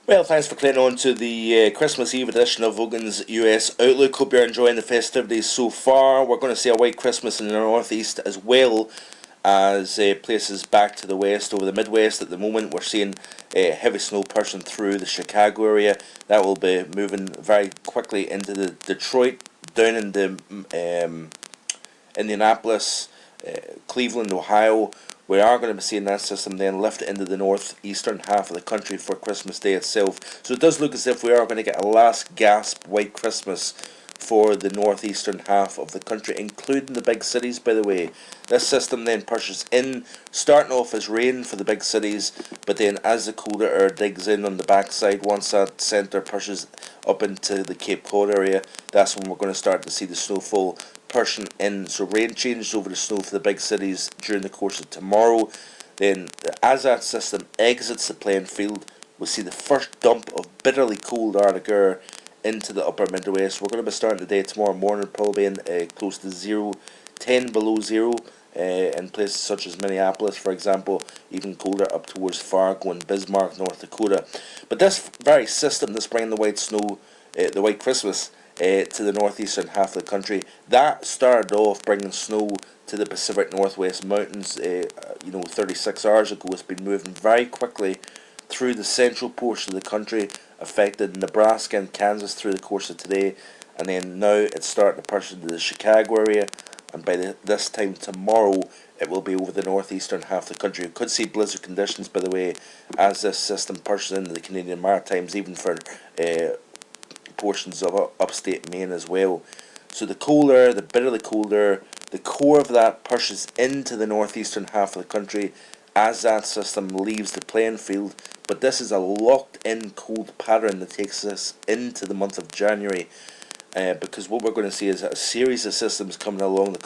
Well, thanks for clicking on to the Christmas Eve edition of Vogan's US Outlook. Hope you're enjoying the festivities so far. We're going to see a white Christmas in the northeast as well as places back to the west. Over the Midwest at the moment, we're seeing heavy snow pushing through the Chicago area. That will be moving very quickly into the Detroit, down into Indianapolis, Cleveland, Ohio. We are going to be seeing that system then lift into the northeastern half of the country for Christmas Day itself. So it does look as if we are going to get a last gasp white Christmas for the northeastern half of the country, including the big cities, by the way. This system then pushes in, starting off as rain for the big cities, but then as the colder air digs in on the backside, once that centre pushes up into the Cape Cod area, that's when we're going to start to see the snowfall pushing in. So rain changes over the snow for the big cities during the course of tomorrow. Then as that system exits the playing field, we'll see the first dump of bitterly cold Arctic air into the upper Midwest. We're going to be starting the day tomorrow morning probably in close to 0, 10 below 0 in places such as Minneapolis, for example, even colder up towards Fargo and Bismarck, North Dakota. But this very system that's bringing the white snow, the white Christmas, to the northeastern half of the country, that started off bringing snow to the Pacific Northwest Mountains 36 hours ago. It's been moving very quickly through the central portion of the country, affected Nebraska and Kansas through the course of today, and then now it's starting to push into the Chicago area, and by this time tomorrow it will be over the northeastern half of the country. You could see blizzard conditions, by the way, as this system pushes into the Canadian Maritimes, even for portions of upstate Maine as well. So the cold air, the bitterly cold air, the core of that pushes into the northeastern half of the country as that system leaves the playing field. But this is a locked-in cold pattern that takes us into the month of January, because what we're going to see is a series of systems coming along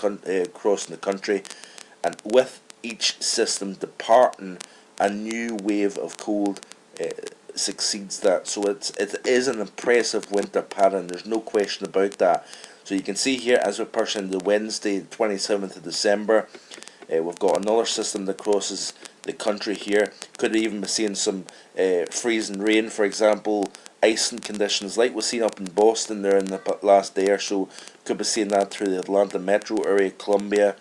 crossing the country, and with each system departing, a new wave of cold succeeds that. So it is an impressive winter pattern, there's no question about that. So you can see here as we're pushing into Wednesday, 27th of December, we've got another system that crosses the country here. Could even be seeing some freezing rain, for example, icing conditions like we've seen up in Boston there in the last day or so. Could be seeing that through the Atlanta metro area, Columbia,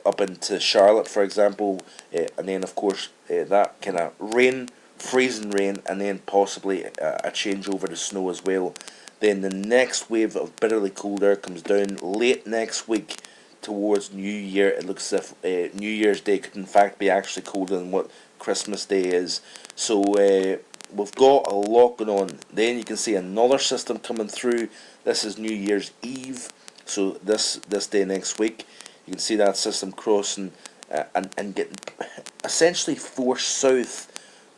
up into Charlotte, for example, and then of course that kind of rain, freezing rain, and then possibly a change over to snow as well. Then the next wave of bitterly cold air comes down late next week towards New Year. It looks as if New Year's Day could in fact be actually colder than what Christmas Day is. So we've got a lot going on. Then you can see another system coming through. This is New Year's Eve. So this day next week, you can see that system crossing and getting essentially forced south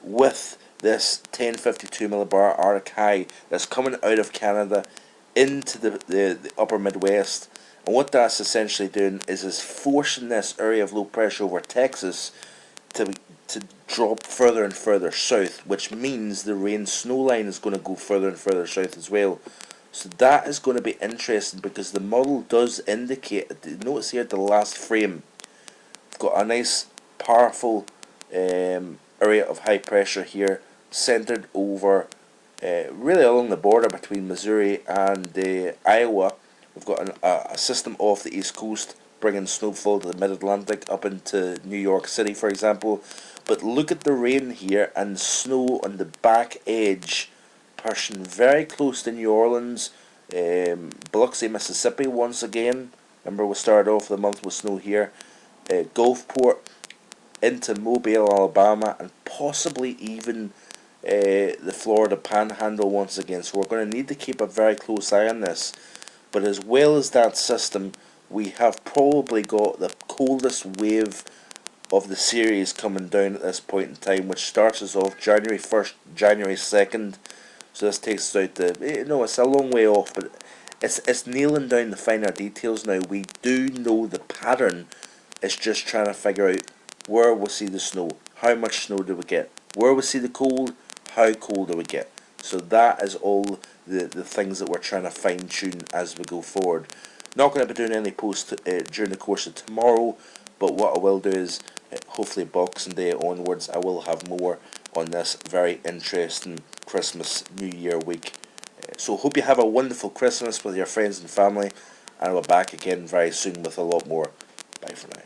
with this 1052 millibar Arctic high that's coming out of Canada into the upper Midwest. And what that's essentially doing is forcing this area of low pressure over Texas to drop further and further south, which means the rain snow line is going to go further and further south as well. So that is going to be interesting because the model does indicate, notice here at the last frame, we've got a nice powerful area of high pressure here centered over really along the border between Missouri and Iowa. We've got a system off the east coast bringing snowfall to the mid-Atlantic up into New York City, for example. But look at the rain here and snow on the back edge pushing very close to New Orleans, Biloxi, Mississippi once again. Remember we started off the month with snow here. Gulfport into Mobile, Alabama, and possibly even the Florida Panhandle once again. So we're going to need to keep a very close eye on this. But as well as that system, we have probably got the coldest wave of the series coming down at this point in time, which starts us off January 1st, January 2nd. So this takes us out it's a long way off, but it's nailing down the finer details now. We do know the pattern. It's just trying to figure out where we'll see the snow, how much snow do we get, where we see the cold, how cold do we get. So that is all the things that we're trying to fine tune as we go forward. Not going to be doing any posts during the course of tomorrow, but what I will do is hopefully Boxing Day onwards I will have more on this very interesting Christmas New Year week. So hope you have a wonderful Christmas with your friends and family, and we'll be back again very soon with a lot more. Bye for now.